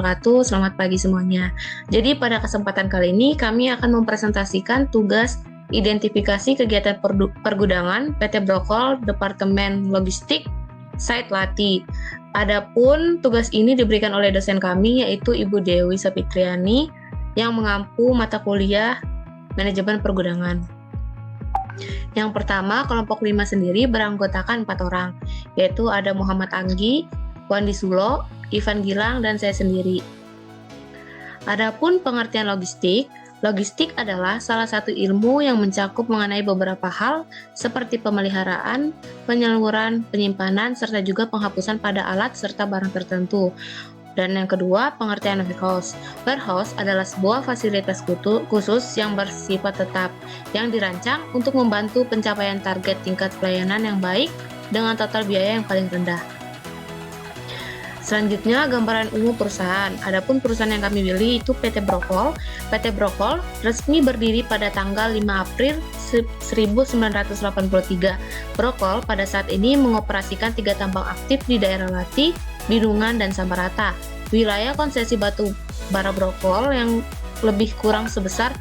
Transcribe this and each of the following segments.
wabarakatuh. Selamat pagi semuanya. Jadi pada kesempatan kali ini kami akan mempresentasikan tugas identifikasi kegiatan pergudangan PT Brokol Departemen Logistik Site Lati. Adapun tugas ini diberikan oleh dosen kami yaitu Ibu Dewi Sapitriani yang mengampu mata kuliah Manajemen Pergudangan. Yang pertama, kelompok 5 sendiri beranggotakan 4 orang, yaitu ada Muhammad Anggi, Wandi Sulo, Ivan Gilang, dan saya sendiri. Adapun pengertian logistik, logistik adalah salah satu ilmu yang mencakup mengenai beberapa hal seperti pemeliharaan, penyaluran, penyimpanan, serta juga penghapusan pada alat serta barang tertentu. Dan yang kedua, pengertian warehouse. Warehouse adalah sebuah fasilitas khusus yang bersifat tetap, yang dirancang untuk membantu pencapaian target tingkat pelayanan yang baik dengan total biaya yang paling rendah. Selanjutnya, gambaran umum perusahaan. Adapun perusahaan yang kami pilih itu PT Brokol. PT Brokol resmi berdiri pada tanggal 5 April 1983. Brokol pada saat ini mengoperasikan 3 tambang aktif di daerah Lati, Bidungan, dan Sambarata. Wilayah konsesi batu bara Brokol yang lebih kurang sebesar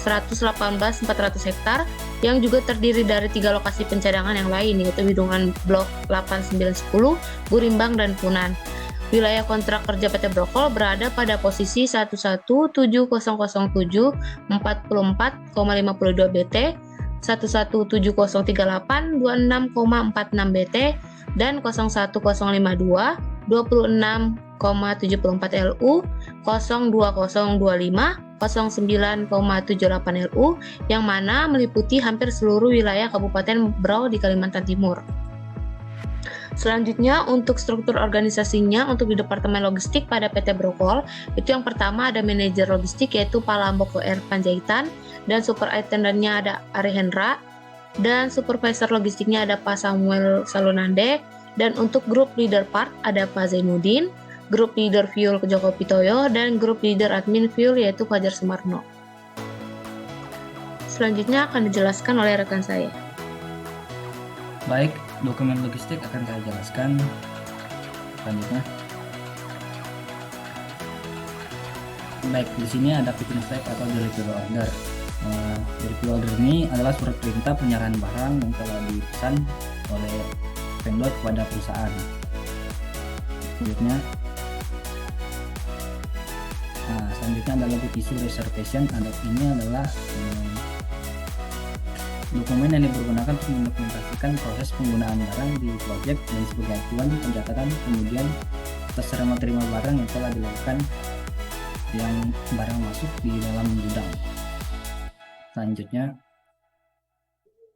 118.400 hektar yang juga terdiri dari 3 lokasi pencadangan yang lain yaitu Bidungan Blok 8, 9, 10, Burimbang, dan Punan. Wilayah kontrak kerja PT Brokol berada pada posisi 117007 44,52 BT, 117038 26,46 BT, dan 01052 26,74 LU, 02025 09,78 LU, yang mana meliputi hampir seluruh wilayah Kabupaten Berau di Kalimantan Timur. Selanjutnya, untuk struktur organisasinya untuk di Departemen Logistik pada PT Brokol, itu yang pertama ada manajer logistik yaitu Pak Lamboko R. Panjaitan, dan superintendennya ada Ari Hendra, dan supervisor logistiknya ada Pak Samuel Salunande, dan untuk grup leader part ada Pak Zainuddin, grup leader fuel Joko Pitoyo, dan grup leader admin fuel yaitu Fajar Sumarno. Selanjutnya akan dijelaskan oleh rekan saya. Baik, dokumen logistik akan saya jelaskan selanjutnya. Baik, di sini ada picking slip atau delivery order. Delivery order ini adalah surat perintah penyerahan barang yang telah dipesan oleh vendor kepada perusahaan. Selanjutnya adalah bukti issue reservation. Ini adalah dokumen yang dipergunakan untuk mendokumentasikan proses penggunaan barang di proyek dan sebagai acuan pencatatan kemudian terima barang yang telah dilakukan yang barang masuk di dalam gudang. Selanjutnya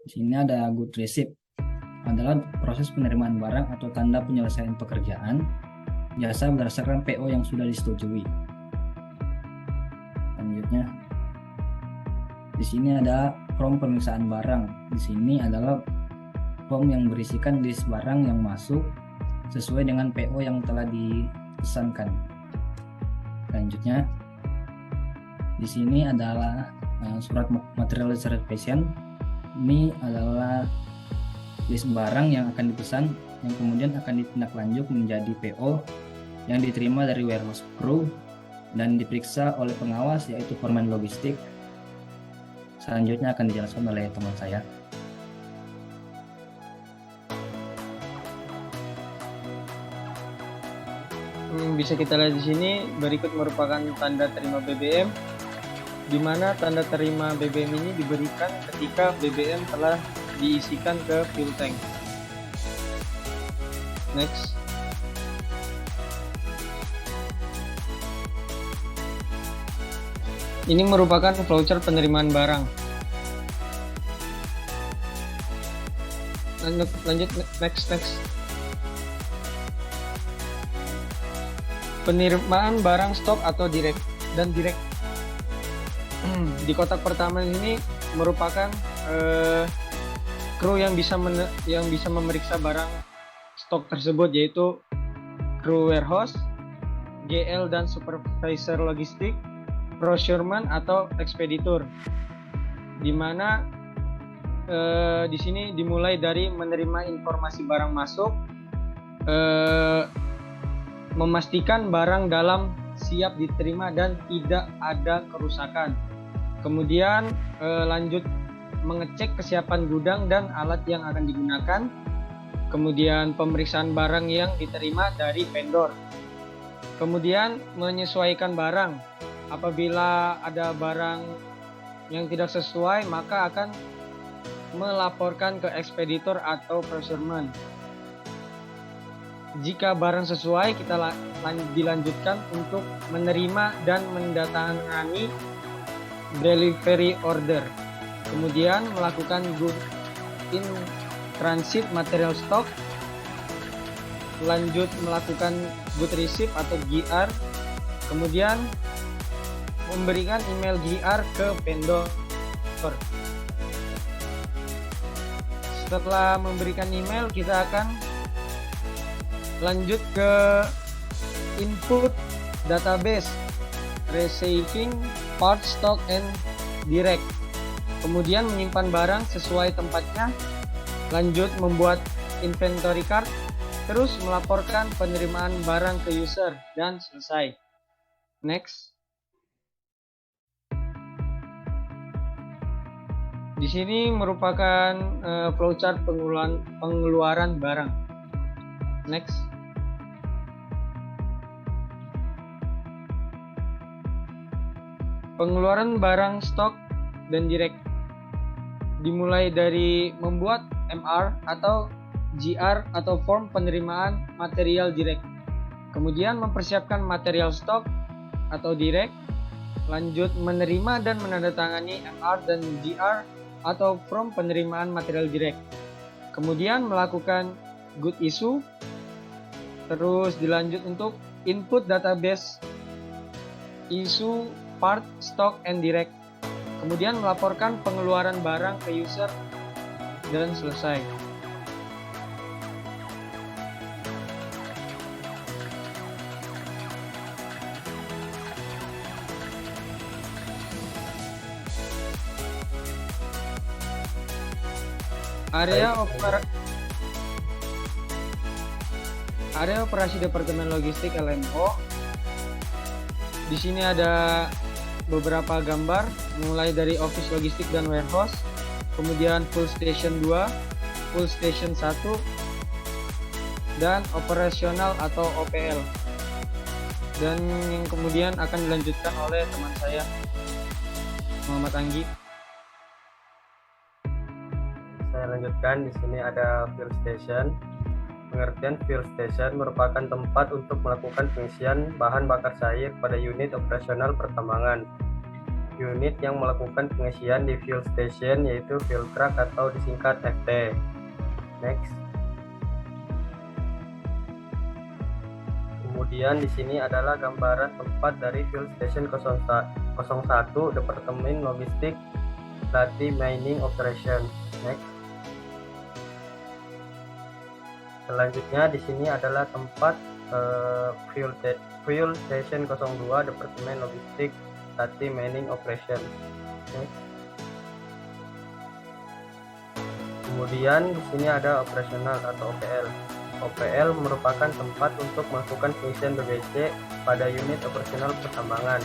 di sini ada good receipt, adalah proses penerimaan barang atau tanda penyelesaian pekerjaan jasa berdasarkan PO yang sudah disetujui. Selanjutnya di sini ada form pemeriksaan barang. Di sini adalah form yang berisikan list barang yang masuk sesuai dengan PO yang telah dipesankan. Selanjutnya di sini adalah surat material reservation. Ini adalah list barang yang akan dipesan yang kemudian akan ditindaklanjut menjadi PO yang diterima dari warehouse crew dan diperiksa oleh pengawas yaitu foreman logistik. Selanjutnya akan dijelaskan oleh teman saya. Bisa kita lihat di sini berikut merupakan tanda terima BBM, di mana tanda terima BBM ini diberikan ketika BBM telah diisikan ke fuel tank. Next. Ini merupakan voucher penerimaan barang. Lanjut next. Penerimaan barang stok atau direct. Di kotak pertama ini merupakan kru yang bisa memeriksa barang stok tersebut, yaitu kru warehouse, GL dan supervisor logistik, procurement atau ekspeditur. Di mana di sini dimulai dari menerima informasi barang masuk, memastikan barang dalam siap diterima dan tidak ada kerusakan. Kemudian lanjut mengecek kesiapan gudang dan alat yang akan digunakan. Kemudian pemeriksaan barang yang diterima dari vendor. Kemudian menyesuaikan barang. Apabila ada barang yang tidak sesuai, maka akan melaporkan ke ekspeditor atau procurement. Jika barang sesuai, kita dilanjutkan untuk menerima dan mendatangani delivery order. Kemudian melakukan good in transit material stock. Lanjut melakukan good receipt atau GR. Kemudian memberikan email GR ke vendor. Setelah memberikan email, kita akan lanjut ke input database, receiving part stock and direct. Kemudian menyimpan barang sesuai tempatnya. Lanjut membuat inventory card. Terus melaporkan penerimaan barang ke user dan selesai. Next. Di sini merupakan flowchart pengeluaran barang. Next. Pengeluaran barang stok dan direct. Dimulai dari membuat MR atau GR atau form penerimaan material direct. Kemudian mempersiapkan material stok atau direct. Lanjut menerima dan menandatangani MR dan GR atau form penerimaan material direct. Kemudian melakukan good issue. Terus dilanjut untuk input database issue part stock and direct. Kemudian melaporkan pengeluaran barang ke user dan selesai. Area operasi Departemen Logistik LMO. Di sini ada beberapa gambar, mulai dari office logistik dan warehouse, kemudian full station 2, full station 1, dan operasional atau OPL. Dan yang kemudian akan dilanjutkan oleh teman saya, Muhammad Anggi. Saya lanjutkan. Di sini ada fuel station. Pengertian fuel station merupakan tempat untuk melakukan pengisian bahan bakar cair pada unit operasional pertambangan. Unit yang melakukan pengisian di fuel station yaitu fuel truck atau disingkat FT. Next. Kemudian di sini adalah gambaran tempat dari fuel station 01 Departemen Logistik Lati Mining Operation. Next. Selanjutnya di sini adalah tempat fuel station 02 Departemen Logistik Lati Mining Operation. Next. Kemudian di sini ada operasional atau OPL. OPL merupakan tempat untuk melakukan pengisian BBC pada unit operasional pertambangan.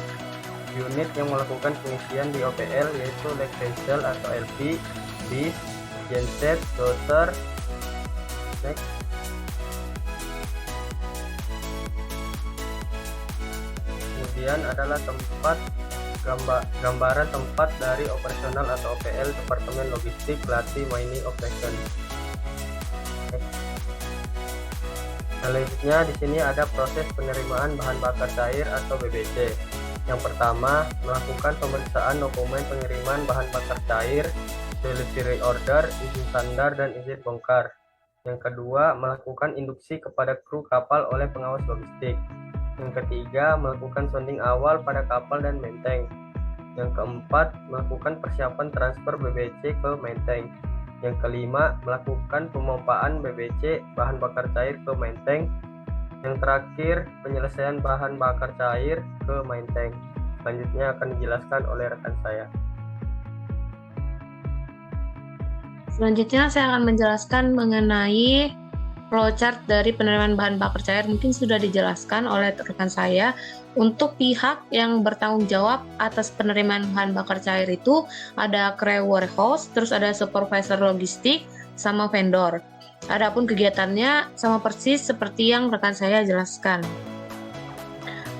Unit yang melakukan pengisian di OPL yaitu leg vessel atau LV, bis, genset, dozer. Next. Kemudian adalah gambaran tempat dari operasional atau OPL Departemen Logistik Lati Mining Operation. Selanjutnya di sini ada proses penerimaan bahan bakar cair atau BBC. Yang pertama, melakukan pemeriksaan dokumen pengiriman bahan bakar cair, delivery order, izin sandar dan izin bongkar. Yang kedua, melakukan induksi kepada kru kapal oleh pengawas logistik. Yang ketiga, melakukan sounding awal pada kapal dan main tank. Yang keempat, melakukan persiapan transfer BBC ke main tank. Yang kelima, melakukan pemompaan BBC bahan bakar cair ke main tank. Yang terakhir, penyelesaian bahan bakar cair ke main tank. Selanjutnya akan dijelaskan oleh rekan saya. Selanjutnya saya akan menjelaskan mengenai flowchart dari penerimaan bahan bakar cair mungkin sudah dijelaskan oleh rekan saya. Untuk pihak yang bertanggung jawab atas penerimaan bahan bakar cair itu ada crew warehouse, terus ada supervisor logistik, sama vendor. Adapun kegiatannya sama persis seperti yang rekan saya jelaskan.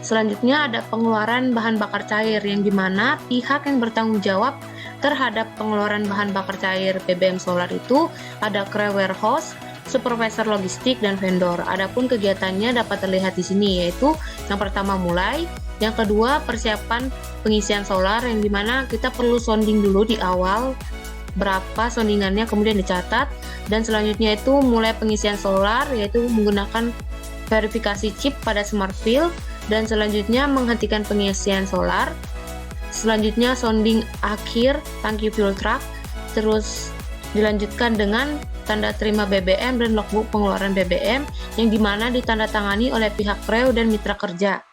Selanjutnya ada pengeluaran bahan bakar cair yang dimana pihak yang bertanggung jawab terhadap pengeluaran bahan bakar cair BBM solar itu ada crew warehouse, supervisor logistik, dan vendor. Adapun kegiatannya dapat terlihat di sini, yaitu yang pertama mulai, yang kedua persiapan pengisian solar yang dimana kita perlu sounding dulu di awal berapa soundingannya, kemudian dicatat, dan selanjutnya itu mulai pengisian solar yaitu menggunakan verifikasi chip pada smart fill, dan selanjutnya menghentikan pengisian solar. Selanjutnya sounding akhir tangki fuel truck, terus dilanjutkan dengan tanda terima BBM dan logbook pengeluaran BBM yang dimana ditandatangani oleh pihak crew dan mitra kerja.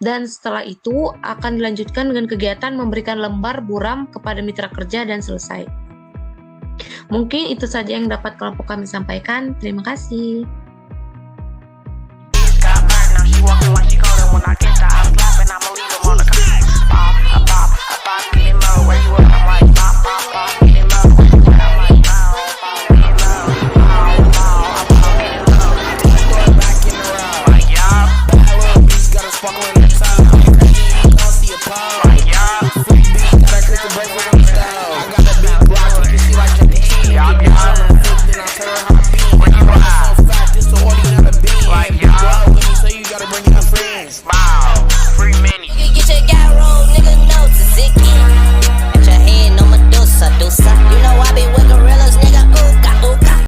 Dan setelah itu akan dilanjutkan dengan kegiatan memberikan lembar buram kepada mitra kerja dan selesai. Mungkin itu saja yang dapat kelompok kami sampaikan. Terima kasih.